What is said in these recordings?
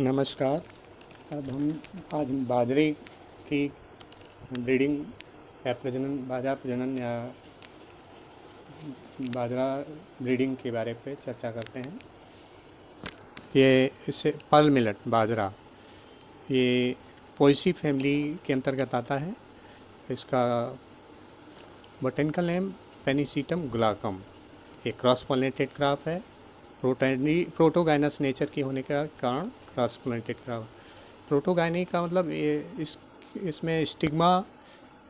नमस्कार। आज हम बाजरे की ब्रीडिंग या बाजरा प्रजनन या बाजरा ब्रीडिंग के बारे पे चर्चा करते हैं। ये इसे पर्ल मिलेट बाजरा ये पोएसी फैमिली के अंतर्गत आता है। इसका बोटेनिकल नेम पेनिसिटम ग्लाकम। ये क्रॉस पॉलिनेटेड क्रॉप है। प्रोटोगाइनस नेचर की होने का कारण क्रॉस पॉलिनेटेड क्रॉप। प्रोटोगाइनी का मतलब इसमें स्टिग्मा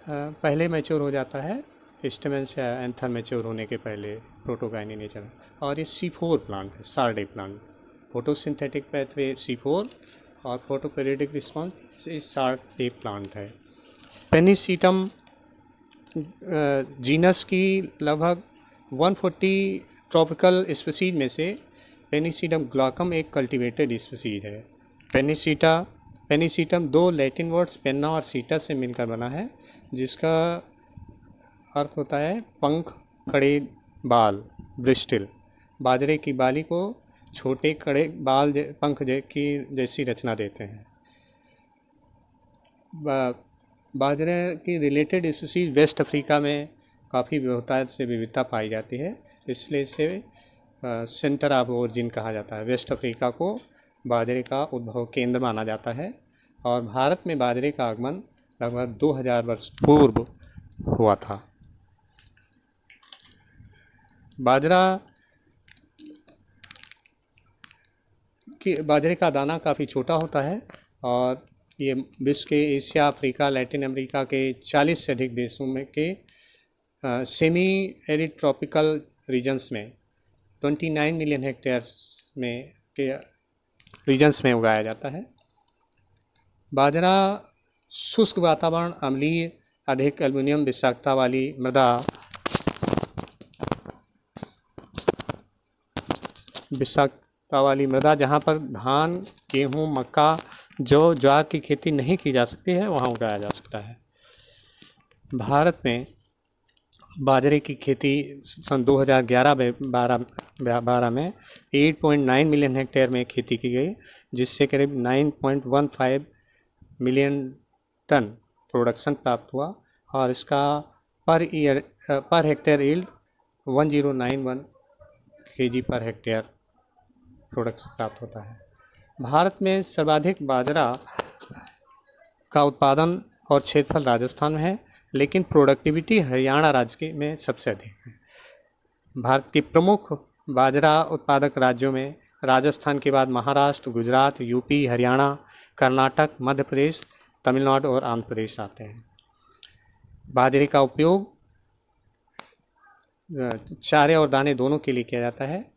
पहले मैच्योर हो जाता है, स्टेमेंस या एंथर मैच्योर होने के पहले प्रोटोगाइनी नेचर। और ये C4 प्लांट है, सार्डे प्लांट। फोटोसिंथेटिक पैथवे C4 और फोटोपेरियोडिक रिस्पॉन्स इस सार्डे प्लांट है। पेनिसिटम जीनस की लगभग 140 ट्रॉपिकल स्पीसीज में से पेनिसिटम ग्लाकम एक कल्टीवेटेड स्पीसीज है। पेनिसिटम दो लैटिन वर्ड्स पेन्ना और सीटा से मिलकर बना है, जिसका अर्थ होता है पंख, कड़े बाल, ब्रिस्टल। बाजरे की बाली को छोटे कड़े बाल पंख की जैसी रचना देते हैं। बाजरे की रिलेटेड स्पीसीज वेस्ट अफ्रीका में काफ़ी बहुतायत से विविधता पाई जाती है, इसलिए इसे सेंटर ऑफ ओरिजिन कहा जाता है। वेस्ट अफ्रीका को बाजरे का उद्भव केंद्र माना जाता है और भारत में बाजरे का आगमन लगभग 2000 वर्ष पूर्व हुआ था। बाजरे का दाना काफ़ी छोटा होता है और ये विश्व के एशिया, अफ्रीका, लैटिन अमेरिका के 40 से अधिक देशों में के सेमी एरिड ट्रॉपिकल रीजन्स में 29 मिलियन हेक्टेयर्स में के रीजन्स में उगाया जाता है। बाजरा शुष्क वातावरण, अम्लीय, अधिक एल्युमिनियम विषाक्तता वाली मृदा जहाँ पर धान, गेहूँ, मक्का, जौ, ज्वार की खेती नहीं की जा सकती है, वहाँ उगाया जा सकता है। भारत में बाजरे की खेती सन 2011-12 में 8.9 मिलियन हेक्टेयर में खेती की गई, जिससे करीब 9.15 मिलियन टन प्रोडक्शन प्राप्त हुआ और इसका per hectare yield 1091 kg per hectare production प्राप्त होता है। भारत में सर्वाधिक बाजरा का उत्पादन और क्षेत्रफल राजस्थान में है, लेकिन प्रोडक्टिविटी हरियाणा राज्य में सबसे अधिक है। भारत के प्रमुख बाजरा उत्पादक राज्यों में राजस्थान के बाद महाराष्ट्र, गुजरात, यूपी, हरियाणा, कर्नाटक, मध्य प्रदेश, तमिलनाडु और आंध्र प्रदेश आते हैं। बाजरे का उपयोग चारे और दाने दोनों के लिए किया जाता है,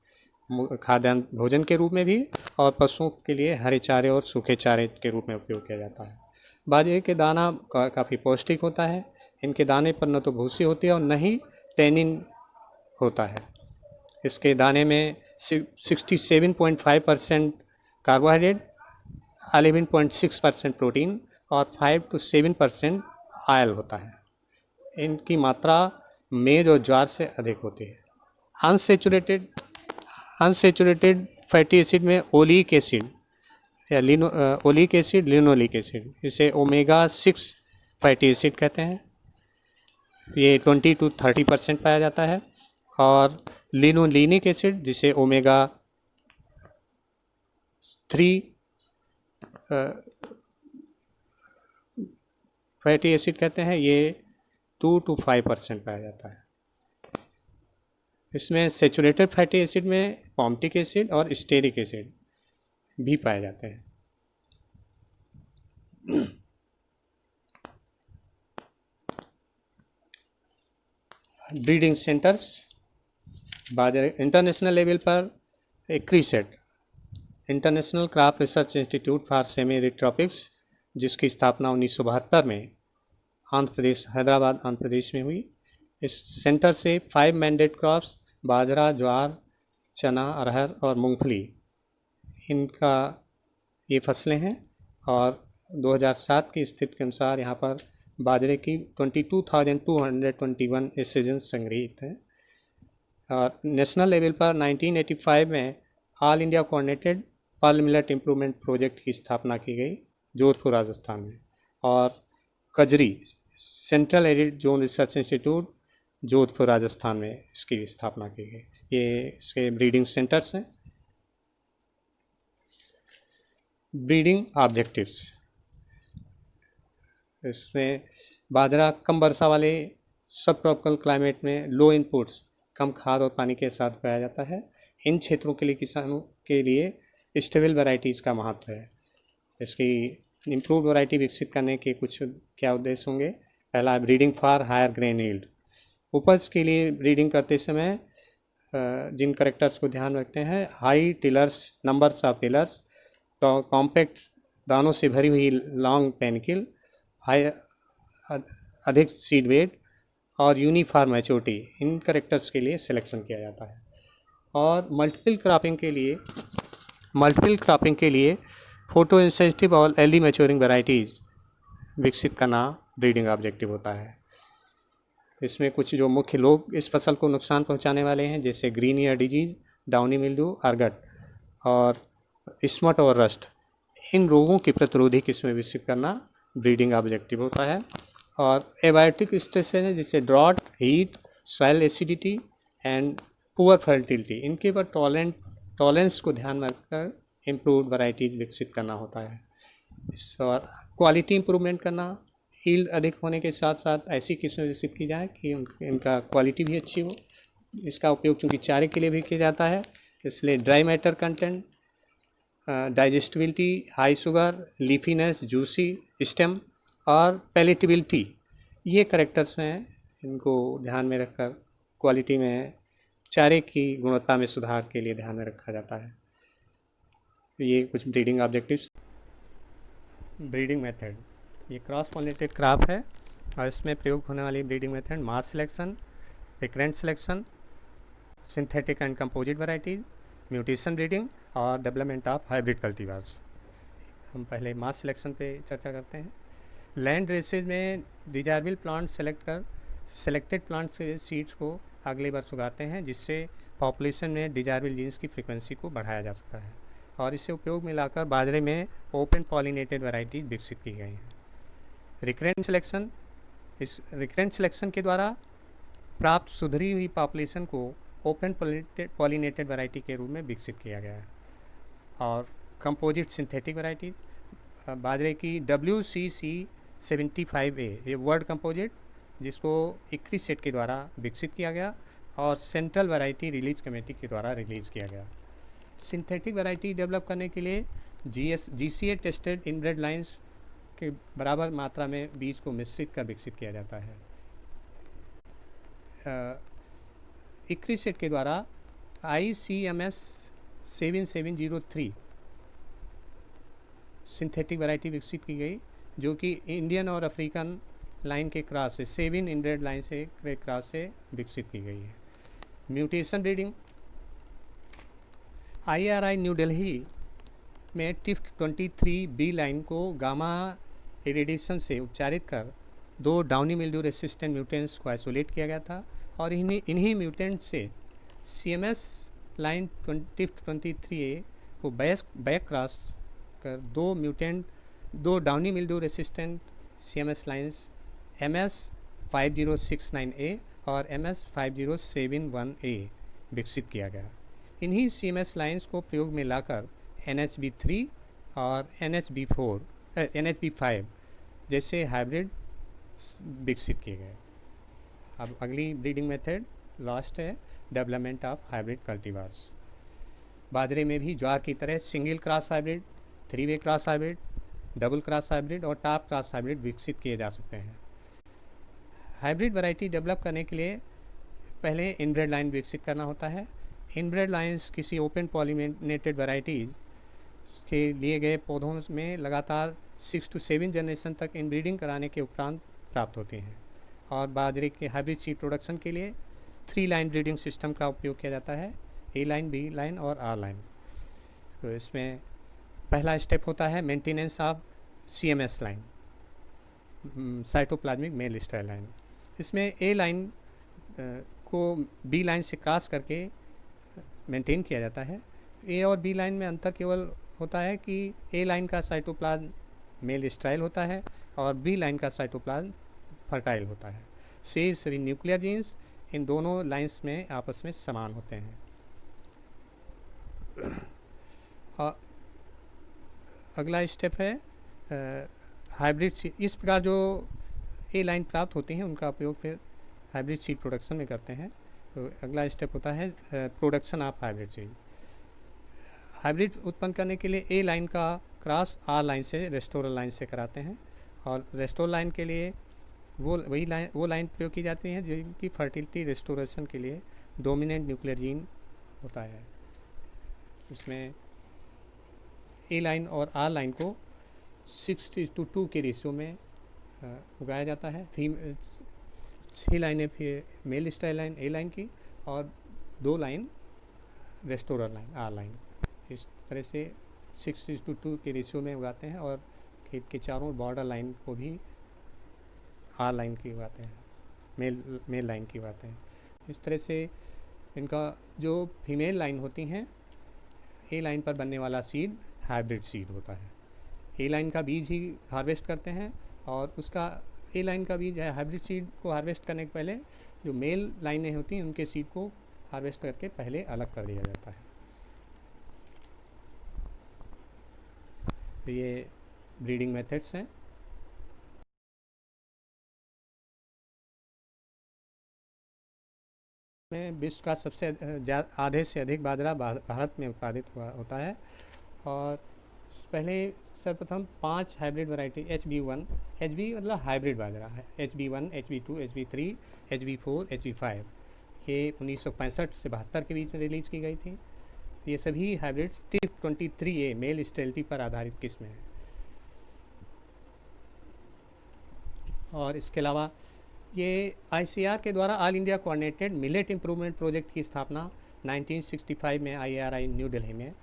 खाद्यान्न भोजन के रूप में भी और पशुओं के लिए हरे चारे और सूखे चारे के रूप में उपयोग किया जाता है। बाजरे के दाना काफ़ी पौष्टिक होता है। इनके दाने पर न तो भूसी होती है और न ही टैनिन होता है। इसके दाने में 67.5% कार्बोहाइड्रेट, 11.6% प्रोटीन और 5 to 7% ऑयल होता है। इनकी मात्रा मेज और ज्वार से अधिक होती है। अनसेचुरेटेड फैटी एसिड में ओलिक एसिड या ओलिक एसिड, लिनोलिक एसिड, इसे ओमेगा 6 फैटी एसिड कहते हैं। ये 20 to 30% पाया जाता है। और लिनोलिनिक एसिड, जिसे ओमेगा 3 फैटी एसिड कहते हैं, ये 2 to 5% पाया जाता है। इसमें सेचुरेटेड फैटी एसिड में पॉम्टिक एसिड और स्टेरिक एसिड भी पाए जाते हैं। ब्रीडिंग सेंटर्स बाजरे इंटरनेशनल लेवल पर ICRISAT, international crop research institute for semi arid tropics, जिसकी स्थापना 1972 में हैदराबाद, आंध्र प्रदेश में हुई। इस सेंटर से 5 मैंडेट क्रॉप्स बाजरा, ज्वार, चना, अरहर और मूंगफली, इनका ये फसलें हैं। और 2007 की स्थिति के अनुसार यहाँ पर बाजरे की 22,221 एसेजेंस संग्रहित हैं। और नेशनल लेवल पर 1985 में all India coordinated pearl millet improvement project की स्थापना की गई जोधपुर राजस्थान में। और कजरी central arid zone research institute Jodhpur Rajasthan में इसकी स्थापना की गई। ये इसके ब्रीडिंग सेंटर्स हैं। ब्रीडिंग ऑब्जेक्टिव्स, इसमें बाजरा कम वर्षा वाले सब ट्रॉपिकल क्लाइमेट में लो इनपुट्स, कम खाद और पानी के साथ उगाया जाता है। इन क्षेत्रों के लिए किसानों के लिए स्टेबल वैरायटीज़ का महत्व है। इसकी इम्प्रूव वैरायटी विकसित करने के कुछ क्या उद्देश्य होंगे। पहला, breeding for higher grain yield. उपज के लिए ब्रीडिंग करते समय जिन करेक्टर्स को ध्यान रखते हैं, high tillers, numbers of tillers, compact दानों से भरी हुई लॉन्ग पेनिकल, हाई अधिक सीड वेट और यूनिफॉर्म मैच्योरिटी, इन करेक्टर्स के लिए सिलेक्शन किया जाता है। और मल्टीपल क्रॉपिंग के लिए फोटो इंसेंसिटिव और अर्ली मैच्योरिंग वैरायटीज विकसित करना ब्रीडिंग ऑब्जेक्टिव होता है। इसमें कुछ जो मुख्य रोग इस फसल को नुकसान पहुंचाने वाले हैं, जैसे green ear disease, downy mildew, ergot और स्मट और रस्ट, इन रोगों की प्रतिरोधी किस्में विकसित करना ब्रीडिंग ऑब्जेक्टिव होता है। और एबायोटिक स्ट्रेस है, जैसे drought, heat, soil acidity and poor fertility, इनके ऊपर टॉलरेंस को ध्यान में रखकर इम्प्रूव्ड वैरायटीज विकसित करना होता है। और क्वालिटी इम्प्रूवमेंट करना, यील्ड अधिक होने के साथ साथ ऐसी किस्में विकसित की जाए कि इनका क्वालिटी भी अच्छी हो। इसका उपयोग चूँकि चारे के लिए भी किया जाता है, इसलिए dry matter content, digestibility, high sugar, leafiness, juicy stem और पैलेटेबिलिटी, ये करेक्टर्स हैं। इनको ध्यान में रखकर क्वालिटी में, चारे की गुणवत्ता में सुधार के लिए ध्यान में रखा जाता है। ये कुछ ब्रीडिंग ऑब्जेक्टिव्स। ब्रीडिंग मेथड, ये क्रॉस पॉलिनेटेड क्रॉप है और इसमें प्रयोग होने वाली breeding method mass selection, recurrent selection, synthetic and composite varieties, mutation breeding और डेवलपमेंट ऑफ हाइब्रिड कल्टीवर्स। हम पहले मास सिलेक्शन पे चर्चा करते हैं। लैंड रेसेज में डिजायरेबल प्लांट सेलेक्टेड प्लांट से सीड्स को अगले वर्ष उगाते हैं, जिससे पॉपुलेशन में डिजायरेबल जीन्स की फ्रीक्वेंसी को बढ़ाया जा सकता है और इसे उपयोग में लाकर बाजरे में ओपन पॉलिनेटेड वैरायटी विकसित की गई हैं। रिकरेंट सिलेक्शन, इस रिकरेंट सिलेक्शन के द्वारा प्राप्त सुधरी हुई पॉपुलेशन को ओपन पॉलिनेटेड वैरायटी के रूप में विकसित किया गया है। और कंपोजिट सिंथेटिक वैरायटी, बाजरे की WCC75A, ये वर्ड कंपोजिट, जिसको इक्री सेट के द्वारा विकसित किया गया और सेंट्रल वैरायटी रिलीज कमेटी के द्वारा रिलीज किया गया। सिंथेटिक वैरायटी डेवलप करने के लिए GCA टेस्टेड इनब्रेड लाइंस के बराबर मात्रा में बीज को मिश्रित कर विकसित किया जाता है। इक्री सेट के द्वारा ICMS 7703 सिंथेटिक वैरायटी विकसित की गई, जो कि इंडियन और अफ्रीकन लाइन के क्रॉस से, 7 इनब्रेड लाइन से क्रॉस से विकसित की गई है। Mutation breeding, IRI new Delhi में टिफ्ट 23B लाइन को गामा इरेडिएशन से उपचारित कर 2 डाउनी मिल्ड्यू रेसिस्टेंट म्यूटेंट्स को आइसोलेट किया गया था और इन्हीं म्यूटेंट से CMS लाइन टिफ्ट 23A को बैक क्रॉस कर 2 downy mildew resistant CMS lines MS5069A और MS5071A विकसित किया गया। इन्हीं CMS लाइन्स को प्रयोग में लाकर NHB3 और NHB5 जैसे हाइब्रिड विकसित किए गए। अब अगली ब्रीडिंग मेथड लास्ट है, डेवलपमेंट ऑफ हाइब्रिड कल्टीवर्स। बाजरे में भी ज्वार की तरह सिंगल क्रॉस हाइब्रिड, 3-वे cross hybrid, double cross hybrid और टॉप क्रॉस हाइब्रिड विकसित किए जा सकते हैं। हाइब्रिड वैरायटी डेवलप करने के लिए पहले इनब्रेड लाइन विकसित करना होता है। इनब्रेड लाइन्स किसी ओपन पॉलिनेटेड वैरायटीज के लिए गए पौधों में लगातार 6 to 7 जनरेशन तक इनब्रीडिंग कराने के उपरांत प्राप्त होती हैं। और बाजरे के हाइब्रिड सीड प्रोडक्शन के लिए 3 लाइन ब्रीडिंग सिस्टम का उपयोग किया जाता है, A लाइन, B लाइन और R लाइन। तो इसमें पहला स्टेप होता है maintenance of CMS line, cytoplasmic mail style line. इसमें A लाइन को B लाइन से क्रॉस करके मेंटेन किया जाता है। A और B लाइन में अंतर केवल होता है कि ए लाइन का साइटोप्लाज्म मेल स्टाइल होता है और बी लाइन का साइटोप्लाज्म फर्टाइल होता है। शेष सभी न्यूक्लियर जीन्स इन दोनों लाइंस में आपस में समान होते हैं। और अगला स्टेप है हाइब्रिड सीड। इस प्रकार जो ए लाइन प्राप्त होती हैं उनका उपयोग फिर हाइब्रिड सीड प्रोडक्शन में करते हैं। तो अगला स्टेप होता है production of hybrid seed. Hybrid उत्पन्न करने के लिए ए लाइन का क्रॉस आर लाइन से रेस्टोरल लाइन से कराते हैं और रेस्टोरल लाइन के लिए वो लाइन प्रयोग की जाती है जिनकी फर्टिलिटी रेस्टोरेशन के लिए डोमिनेंट न्यूक्लियर जीन होता है। इसमें ए लाइन और आर लाइन को 6:2 के रेशियो में उगाया जाता है। 6 लाइनें फिर मेल स्टाइल लाइन ए लाइन की और 2 लाइन रेस्टोरल लाइन आर लाइन। इस तरह से 6:2 के रेशियो में उगाते हैं और खेत के चारों बॉर्डर लाइन को भी आर लाइन की उगाते हैं, मेल लाइन की उगाते हैं। इस तरह से इनका जो फीमेल लाइन होती हैं, ए लाइन पर बनने वाला सीड हाइब्रिड सीड होता है। ए लाइन का बीज ही हार्वेस्ट करते हैं और उसका ए लाइन का बीज है हाइब्रिड सीड को हार्वेस्ट करने के पहले जो मेल लाइनें होती हैं उनके सीड को हार्वेस्ट करके पहले अलग कर दिया जाता है। तो ये ब्रीडिंग मेथड्स हैं। में विश्व का सबसे आधे से अधिक बाजरा भारत में उत्पादित होता है और पहले सर्वप्रथम 5 हाइब्रिड वैरायटी HB1, HB मतलब हाइब्रिड बाजरा है, HB1, HB2, HB3, HB4, HB5 ये 1965 से 72 के बीच में रिलीज की गई थी। ये सभी हाइब्रिड्स TIP23A मेल स्टेरिलिटी पर आधारित किस्में हैं। और इसके अलावा ये ICAR के द्वारा all India coordinated millet improvement project की स्थापना 1965 में IRI न्यू दिल्ली में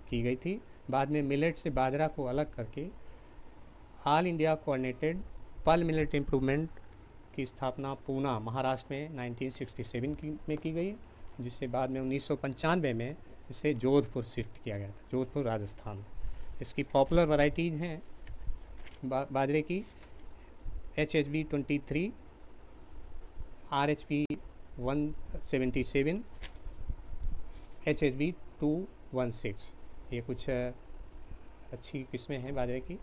की गई थी। बाद में मिलेट से बाजरा को अलग करके ऑल इंडिया कोऑर्डिनेटेड पल मिलेट इम्प्रूवमेंट की स्थापना पूना महाराष्ट्र में 1967 में की गई, जिससे बाद में 1995 में इसे जोधपुर शिफ्ट किया गया था, जोधपुर राजस्थान। इसकी पॉपुलर वैरायटीज हैं बाजरे की HHB23, RHP 177, HHB 216। ये कुछ अच्छी किस्में हैं बाजरे की।